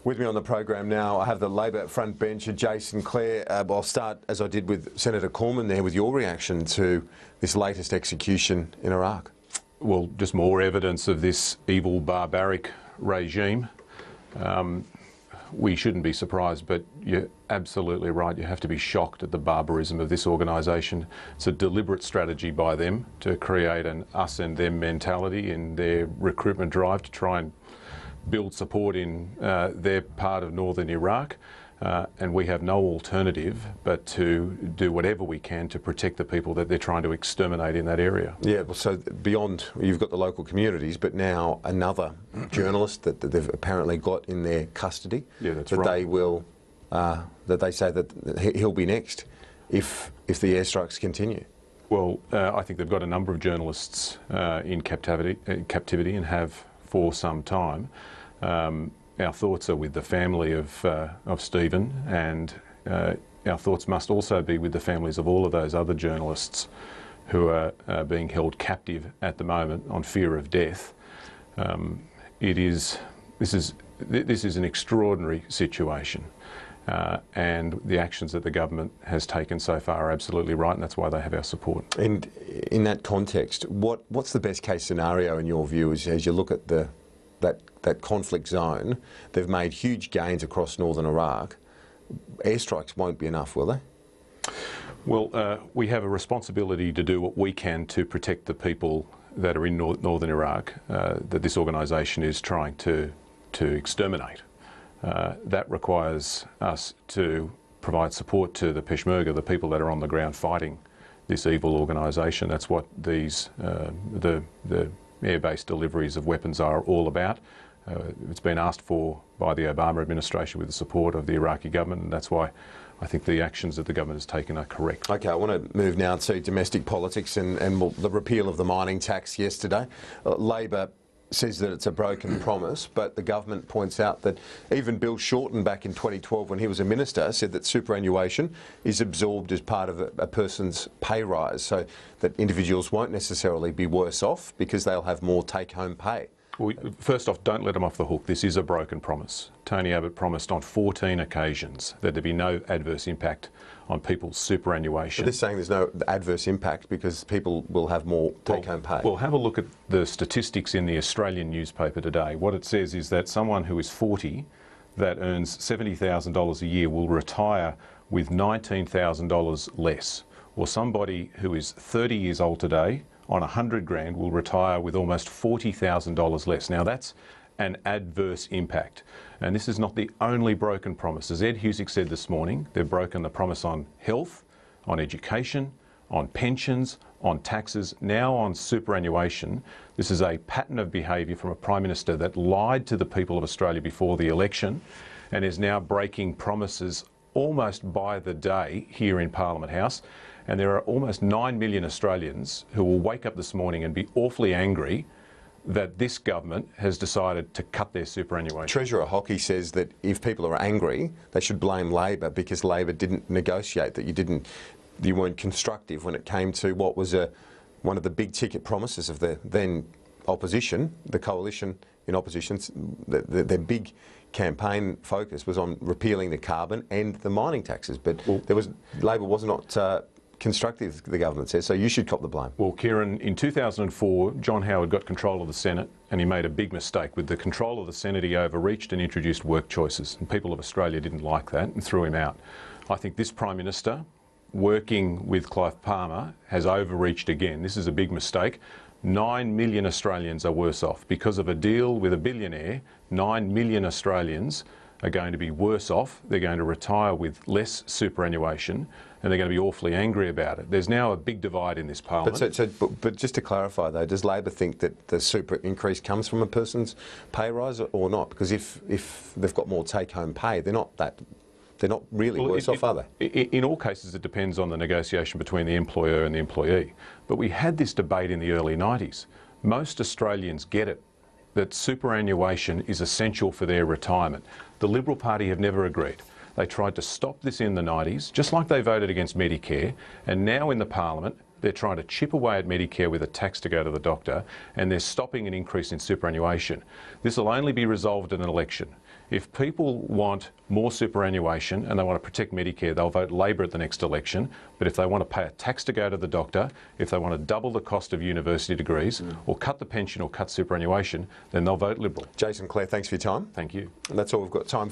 With me on the program now, I have the Labor front bench, Jason Clare. I'll start, as I did with Senator Cormann there, with your reaction to this latest execution in Iraq. Well, just more evidence of this evil, barbaric regime. We shouldn't be surprised, but you're absolutely right. You have to be shocked at the barbarism of this organisation. It's a deliberate strategy by them to create an us and them mentality in their recruitment drive to try and build support in their part of northern Iraq. And we have no alternative but to do whatever we can to protect the people that they're trying to exterminate in that area. Yeah, well, so beyond, you've got the local communities, but now another journalist that they've apparently got in their custody. Yeah, that's that right. They will, that they say that he'll be next if the airstrikes continue. Well, I think they've got a number of journalists in captivity and have for some time. Our thoughts are with the family of Stephen, and our thoughts must also be with the families of all of those other journalists who are being held captive at the moment on fear of death. This is an extraordinary situation, and the actions that the government has taken so far are absolutely right, and that's why they have our support. And in that context, what's the best case scenario in your view as you look at that conflict zone? They've made huge gains across northern Iraq. Airstrikes won't be enough, will they? Well, we have a responsibility to do what we can to protect the people that are in northern Iraq that this organisation is trying to exterminate. That requires us to provide support to the Peshmerga, the people that are on the ground fighting this evil organisation. That's what these the air-based deliveries of weapons are all about. It's been asked for by the Obama administration with the support of the Iraqi government, and that's why I think the actions that the government has taken are correct. Okay, I want to move now to domestic politics and the repeal of the mining tax yesterday. Labor says that it's a broken promise, but the government points out that even Bill Shorten back in 2012 when he was a minister said that superannuation is absorbed as part of a person's pay rise, so that individuals won't necessarily be worse off because they'll have more take-home pay. Well, first off, don't let them off the hook. This is a broken promise. Tony Abbott promised on 14 occasions that there'd be no adverse impact on people's superannuation. But they're saying there's no adverse impact because people will have more take-home pay. Well, have a look at the statistics in the Australian newspaper today. What it says is that someone who is 40 that earns $70,000 a year will retire with $19,000 less. Or somebody who is 30 years old today on 100 grand will retire with almost $40,000 less. Now that's an adverse impact. And this is not the only broken promise. As Ed Husick said this morning, they've broken the promise on health, on education, on pensions, on taxes, now on superannuation. This is a pattern of behaviour from a Prime Minister that lied to the people of Australia before the election and is now breaking promises almost by the day here in Parliament House. And there are almost 9 million Australians who will wake up this morning and be awfully angry that this government has decided to cut their superannuation. Treasurer Hockey says that if people are angry, they should blame Labor because Labor didn't negotiate, that you weren't constructive when it came to what was one of the big ticket promises of the then opposition, the coalition in opposition. Their big campaign focus was on repealing the carbon and the mining taxes, but Labor was not constructive, the government says, so you should cop the blame. Well, Kieran, in 2004, John Howard got control of the Senate and he made a big mistake. With the control of the Senate, he overreached and introduced work choices, and people of Australia didn't like that and threw him out. I think this Prime Minister, working with Clive Palmer, has overreached again. This is a big mistake. 9 million Australians are worse off. Because of a deal with a billionaire, 9 million Australians are going to be worse off. They're going to retire with less superannuation, and they're going to be awfully angry about it. There's now a big divide in this parliament. But just to clarify though, does Labor think that the super increase comes from a person's pay rise or not? Because if they've got more take-home pay, they're not really worse off, are they? In all cases, it depends on the negotiation between the employer and the employee. But we had this debate in the early 90s. Most Australians get it, that superannuation is essential for their retirement. The Liberal Party have never agreed. They tried to stop this in the 90s, just like they voted against Medicare, and now in the Parliament, they're trying to chip away at Medicare with a tax to go to the doctor, and they're stopping an increase in superannuation. This will only be resolved in an election. If people want more superannuation and they want to protect Medicare, they'll vote Labor at the next election. But if they want to pay a tax to go to the doctor, if they want to double the cost of university degrees, or cut the pension or cut superannuation, then they'll vote Liberal. Jason, Claire, thanks for your time. Thank you. And that's all we've got time for.